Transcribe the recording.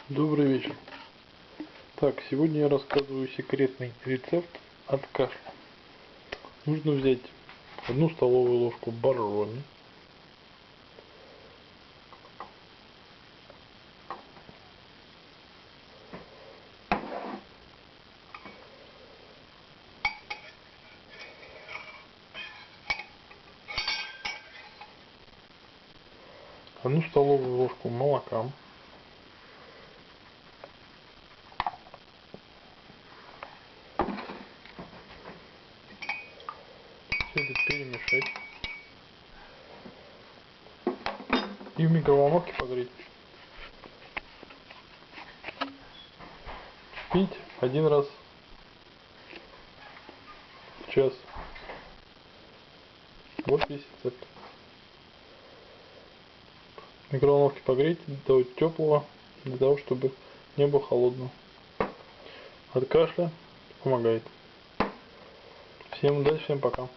Добрый вечер. Так, сегодня я рассказываю секретный рецепт от кашля. Нужно взять 1 столовую ложку боржоми, одну столовую ложку молока, все это перемешать и в микроволновке погреть. Пить 1 раз в час. Вот весь рецепт. В микроволновке погреть до теплого, для того чтобы не было холодного. От кашля помогает. Всем удачи, всем пока.